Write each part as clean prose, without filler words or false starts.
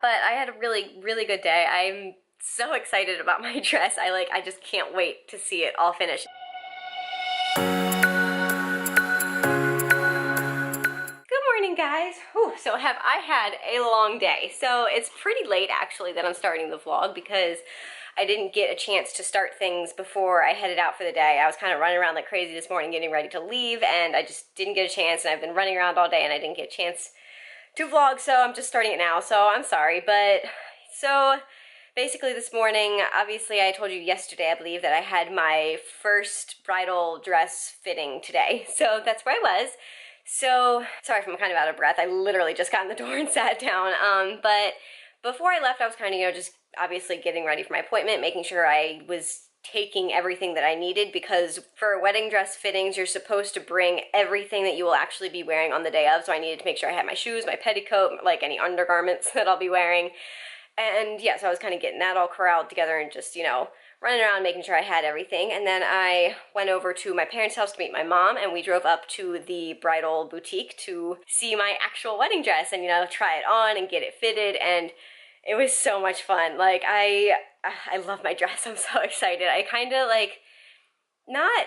but I had a really, really good day. I'm so excited about my dress. I just can't wait to see it all finished. Good morning, guys. Whew, so I had a long day. So it's pretty late actually that I'm starting the vlog because I didn't get a chance to start things before I headed out for the day. I was kind of running around like crazy this morning getting ready to leave, and I just didn't get a chance, and I've been running around all day and I didn't get a chance to vlog, so I'm just starting it now, so I'm sorry. But so basically this morning, obviously I told you yesterday, I believe, that I had my first bridal dress fitting today. So that's where I was. So, sorry if I'm kind of out of breath. I literally just got in the door and sat down. But before I left, I was kind of, just obviously getting ready for my appointment, making sure I was taking everything that I needed, because for wedding dress fittings, you're supposed to bring everything that you will actually be wearing on the day of. So I needed to make sure I had my shoes, my petticoat, like any undergarments that I'll be wearing. And yeah, so I was kind of getting that all corralled together and just, running around making sure I had everything. And then I went over to my parents' house to meet my mom, and we drove up to the bridal boutique to see my actual wedding dress and, try it on and get it fitted. And it was so much fun. Like, I love my dress. I'm so excited. I kind of not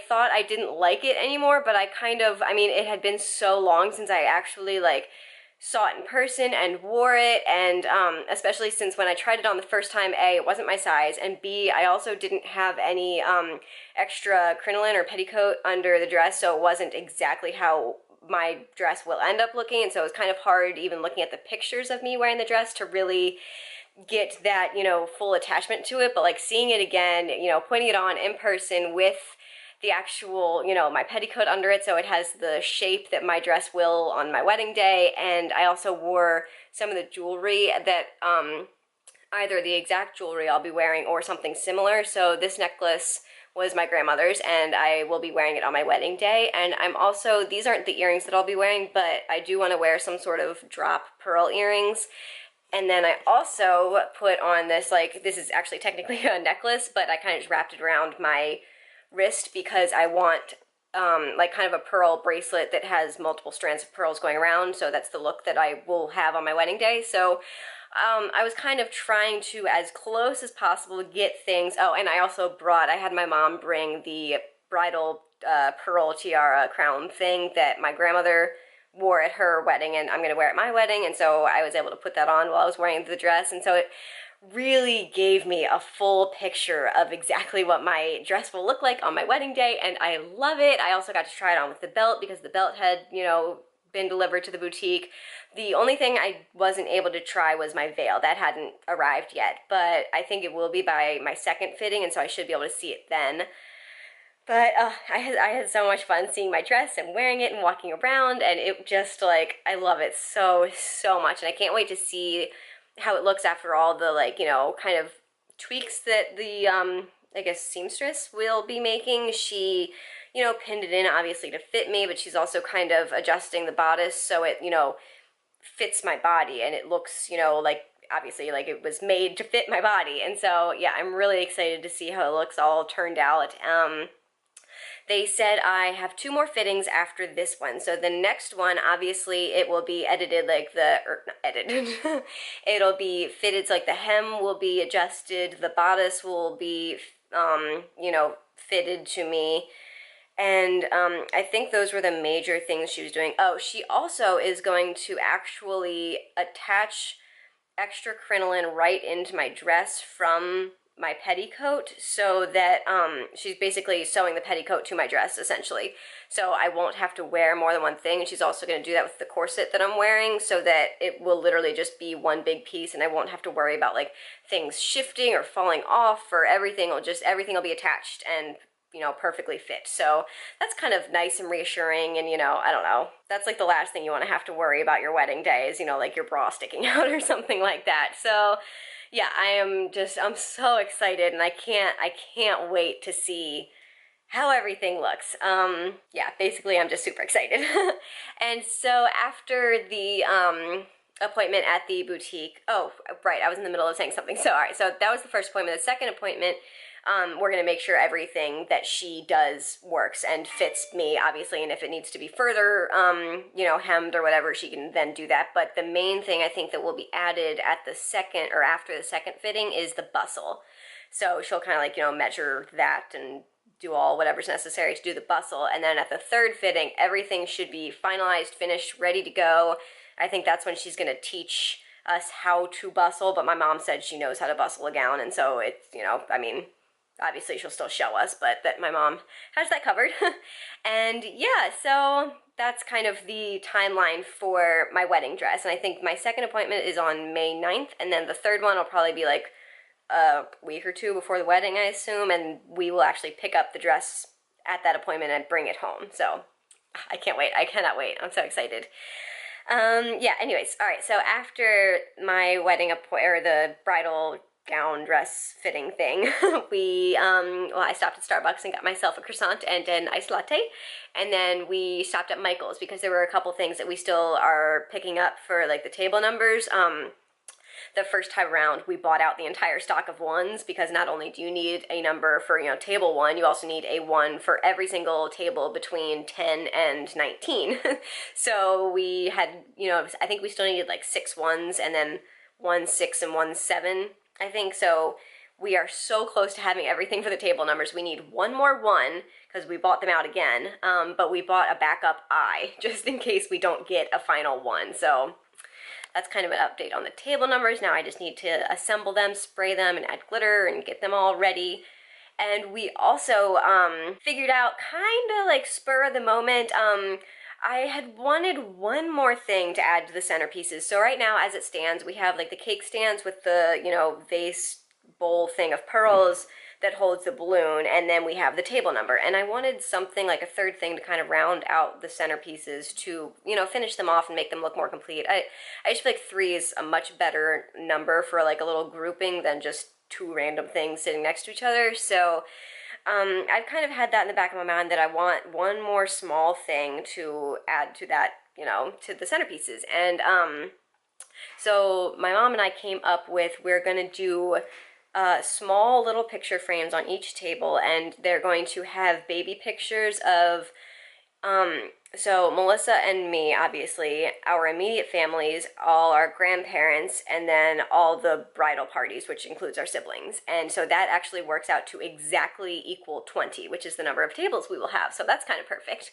thought I didn't like it anymore, but it had been so long since I actually saw it in person and wore it, and especially since when I tried it on the first time, A, it wasn't my size, and B, I also didn't have any extra crinoline or petticoat under the dress, so it wasn't exactly how my dress will end up looking. And so it was kind of hard, even looking at the pictures of me wearing the dress, to really get that, full attachment to it. But seeing it again, putting it on in person with the actual, my petticoat under it, so it has the shape that my dress will on my wedding day. And I also wore some of the jewelry that, either the exact jewelry I'll be wearing or something similar. So this necklace was my grandmother's, and I will be wearing it on my wedding day. And these aren't the earrings that I'll be wearing, but I do want to wear some sort of drop pearl earrings. And then I also put on this, this is actually technically a necklace, but I kind of just wrapped it around my wrist because I want kind of a pearl bracelet that has multiple strands of pearls going around. So that's the look that I will have on my wedding day. So I was kind of trying to, as close as possible, get things. Oh, and I had my mom bring the bridal pearl tiara crown thing that my grandmother wore at her wedding, and I'm going to wear at my wedding. And so I was able to put that on while I was wearing the dress. And so it really gave me a full picture of exactly what my dress will look like on my wedding day, and I love it. I also got to try it on with the belt because the belt had, been delivered to the boutique. The only thing I wasn't able to try was my veil. That hadn't arrived yet, but I think it will be by my second fitting, and so I should be able to see it then. But I had so much fun seeing my dress and wearing it and walking around, and it just, I love it so, so much, and I can't wait to see how it looks after all the, kind of tweaks that the, I guess, seamstress will be making. She, pinned it in, obviously, to fit me, but she's also kind of adjusting the bodice so it, fits my body, and it looks, obviously, it was made to fit my body. And so, yeah, I'm really excited to see how it looks all turned out. They said I have 2 more fittings after this one. So the next one, obviously, it will be edited not edited. It'll be fitted, so the hem will be adjusted, the bodice will be, fitted to me. And I think those were the major things she was doing. Oh, she also is going to actually attach extra crinoline right into my dress from my petticoat, so that she's basically sewing the petticoat to my dress, essentially. So I won't have to wear more than one thing. And she's also going to do that with the corset that I'm wearing, so that it will literally just be one big piece, and I won't have to worry about things shifting or falling off, or everything will be attached and perfectly fit. So that's kind of nice and reassuring. And I don't know, that's the last thing you want to have to worry about your wedding day is your bra sticking out or something like that. So yeah, I'm so excited, and I can't wait to see how everything looks. Yeah, basically I'm just super excited. And so after the appointment at the boutique, oh, right, I was in the middle of saying something. So, all right, so that was the first appointment. The second appointment, we're going to make sure everything that she does works and fits me, obviously, and if it needs to be further, you know, hemmed or whatever, she can then do that. But the main thing I think that will be added at the second or after the second fitting is the bustle. So she'll kind of like, you know, measure that and do all whatever's necessary to do the bustle. And then at the third fitting, everything should be finalized, finished, ready to go. I think that's when she's going to teach us how to bustle, but my mom said she knows how to bustle a gown, and so it's, you know, I mean, obviously she'll still show us, but that my mom has that covered. And yeah, so that's kind of the timeline for my wedding dress. And I think my second appointment is on May 9th, and then the third one will probably be like a week or two before the wedding, I assume, and we will actually pick up the dress at that appointment and bring it home. So I can't wait. I cannot wait. I'm so excited. Yeah, anyways, all right, so after my wedding or the bridal gown dress fitting thing, well, I stopped at Starbucks and got myself a croissant and an iced latte, and then we stopped at Michael's because there were a couple things that we still are picking up for, like, the table numbers. The first time around, we bought out the entire stock of ones because not only do you need a number for, you know, table 1, you also need a 1 for every single table between 10 and 19. So we had, you know, I think we still needed like 6 ones and then 1 6 and 1 7, I think. So we are so close to having everything for the table numbers. We need one more 1 because we bought them out again, but we bought a backup I just in case we don't get a final 1. So that's kind of an update on the table numbers. Now I just need to assemble them, spray them, and add glitter and get them all ready. And we also figured out, kind of like spur of the moment, I had wanted one more thing to add to the centerpieces. So right now, as it stands, we have like the cake stands with the, you know, vase bowl thing of pearls that holds the balloon, and then we have the table number. And I wanted something like a third thing to kind of round out the centerpieces to, you know, finish them off and make them look more complete. I just feel like 3 is a much better number for like a little grouping than just 2 random things sitting next to each other. So I've kind of had that in the back of my mind that I want one more small thing to add to that, you know, to the centerpieces. And so my mom and I came up with, we're gonna do small little picture frames on each table, and they're going to have baby pictures of, so Melissa and me, obviously, our immediate families, all our grandparents, and then all the bridal parties, which includes our siblings. And so that actually works out to exactly equal 20, which is the number of tables we will have. So that's kind of perfect.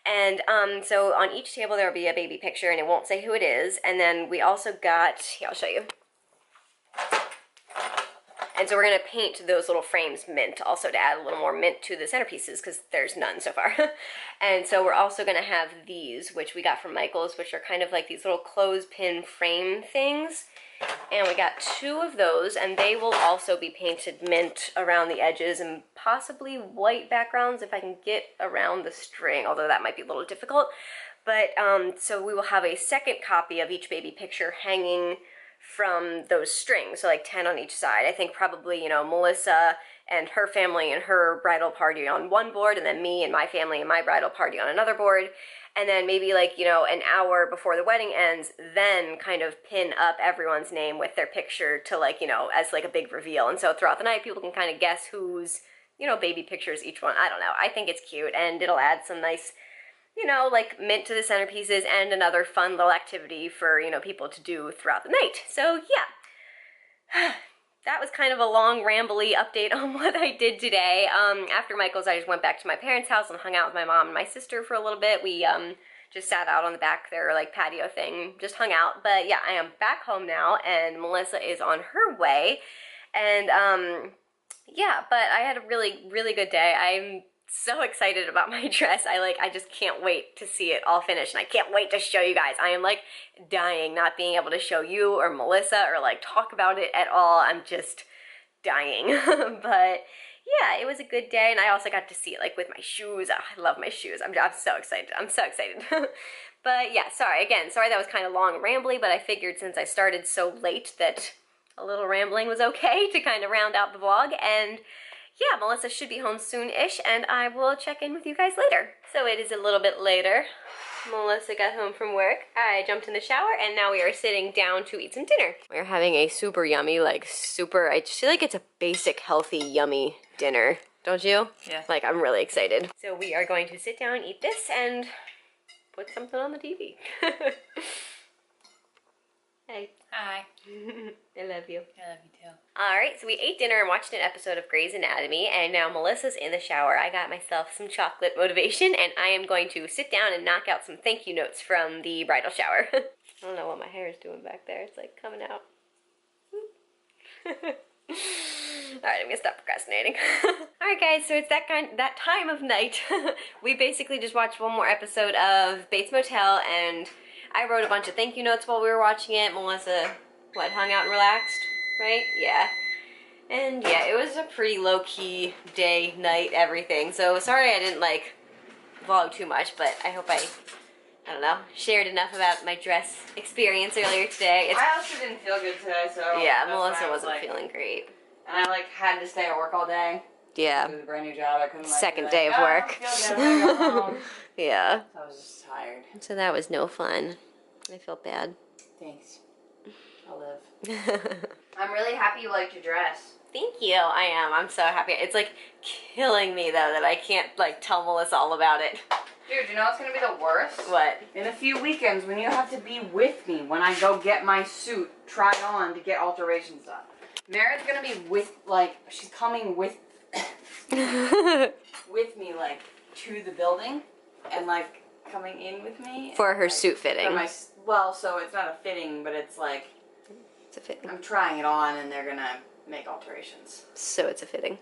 And so on each table there will be a baby picture, and it won't say who it is. And then we also got, here, I'll show you. And so we're going to paint those little frames mint, also to add a little more mint to the centerpieces, because there's none so far. And so we're also going to have these, which we got from Michael's, which are kind of like these little clothespin frame things. And we got 2 of those, and they will also be painted mint around the edges and possibly white backgrounds if I can get around the string, although that might be a little difficult. But so we will have a second copy of each baby picture hanging from those strings, so like 10 on each side. I think probably, you know, Melissa and her family and her bridal party on one board, and then me and my family and my bridal party on another board. And then maybe like, you know, an hour before the wedding ends, then kind of pin up everyone's name with their picture to, like, you know, as like a big reveal. And so throughout the night, people can kind of guess whose, you know, baby pictures each one. I don't know. I think it's cute, and it'll add some nice, you know, like mint to the centerpieces and another fun little activity for, you know, people to do throughout the night. So yeah, that was kind of a long rambly update on what I did today. After Michael's, I just went back to my parents' house and hung out with my mom and my sister for a little bit. We just sat out on the back there, like patio thing, just hung out. But yeah, I am back home now, and Melissa is on her way. And yeah, but I had a really, really good day. I'm so excited about my dress. I just can't wait to see it all finished, and I can't wait to show you guys. I am like dying not being able to show you or Melissa or like talk about it at all. I'm just dying. But yeah, it was a good day, and I also got to see it like with my shoes. Oh, I love my shoes. I'm so excited. I'm so excited. But yeah, sorry that was kind of long and rambly, but I figured since I started so late that a little rambling was okay to kind of round out the vlog. And yeah, Melissa should be home soon-ish, and I will check in with you guys later. So it is a little bit later. Melissa got home from work. I jumped in the shower and now we are sitting down to eat some dinner. We're having a super yummy, like super, I just feel like it's a basic, healthy, yummy dinner. Don't you? Yeah. Like, I'm really excited. So we are going to sit down, eat this, and put something on the TV. Hey. Hi. I love you. I love you too. Alright, so we ate dinner and watched an episode of Grey's Anatomy, and now Melissa's in the shower. I got myself some chocolate motivation, and I am going to sit down and knock out some thank you notes from the bridal shower. I don't know what my hair is doing back there. It's like coming out. Alright, I'm gonna stop procrastinating. Alright guys, so it's that time of night. We basically just watched one more episode of Bates Motel, and I wrote a bunch of thank you notes while we were watching it. Melissa, what, hung out and relaxed, right? Yeah. And yeah, it was a pretty low-key day, night, everything. So sorry I didn't like vlog too much, but I hope I don't know, shared enough about my dress experience earlier today. I also didn't feel good today, so yeah, Melissa wasn't feeling great. And I like had to stay at work all day. Yeah. It was a brand new job. I couldn't like, Second be day like, of "Oh, work. I don't feel good. I'm gonna go home." Yeah. So I was just tired. So that was no fun. I felt bad. Thanks. I'll live. I'm really happy you liked your dress. Thank you. I am. I'm so happy. It's like killing me though that I can't like tell Melissa all about it. Dude, you know what's gonna be the worst? What? In a few weekends when you have to be with me when I go get my suit tried on to get alterations done. Merritt's gonna be with, like, she's coming with with me, like, to the building and, like, coming in with me. For and, her like, suit fitting. for my, well, so it's not a fitting, but it's like, It's a fitting. I'm trying it on and they're gonna make alterations. So it's a fitting.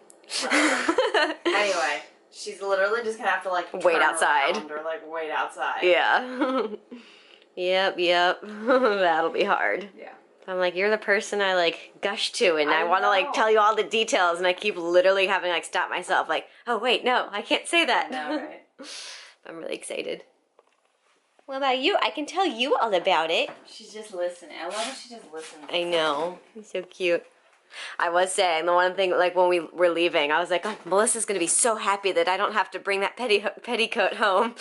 Anyway, she's literally just gonna have to, like, Wait turn outside. around or, like, wait outside. Yeah. Yep. That'll be hard. Yeah. I'm like, you're the person I like gush to, and I want to know. like tell you all the details, and I keep literally having to like stop myself, like, oh wait, no, I can't say that. I know, right? I'm really excited. What about you? I can tell you all about it. She's just listening. I love how she just listens. I know. He's so cute. I was saying, the one thing, like, when we were leaving, I was like, oh, Melissa's going to be so happy that I don't have to bring that petticoat home.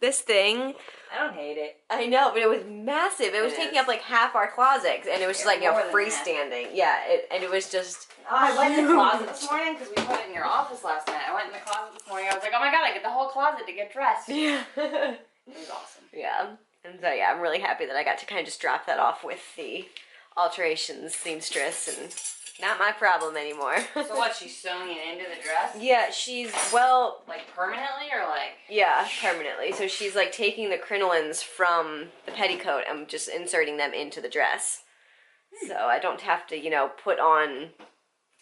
This thing. I don't hate it. I know, but it was massive. It was taking up, like, half our closet, and it was just, like, you know, freestanding. Yeah, and it was just... Oh, I went in the closet this morning because we put it in your office last night. I went in the closet this morning. I was like, oh my god, I get the whole closet to get dressed. Yeah. It was awesome. Yeah. And so, yeah, I'm really happy that I got to kind of just drop that off with the alterations seamstress, and not my problem anymore. So what, she's sewing it into the dress? Yeah, she's, well... Like permanently or like? Yeah, permanently. So she's like taking the crinolines from the petticoat and just inserting them into the dress. So I don't have to, you know, put on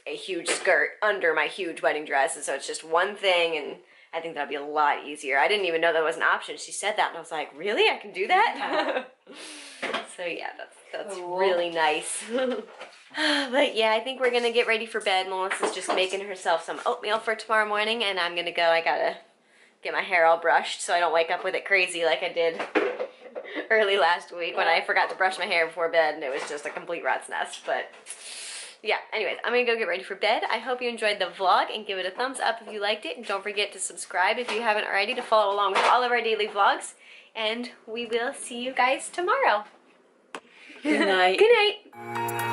a huge skirt under my huge wedding dress. And so it's just one thing, and I think that'll be a lot easier. I didn't even know that was an option. She said that and I was like, really? I can do that? So yeah, that's cool. really nice. But yeah, I think we're gonna get ready for bed. Melissa's just making herself some oatmeal for tomorrow morning, and I'm gonna go. I gotta get my hair all brushed so I don't wake up with it crazy like I did early last week when I forgot to brush my hair before bed and it was just a complete rat's nest. But yeah, anyways, I'm gonna go get ready for bed. I hope you enjoyed the vlog and give it a thumbs up if you liked it. And don't forget to subscribe if you haven't already to follow along with all of our daily vlogs. And we will see you guys tomorrow. Good night. Good night.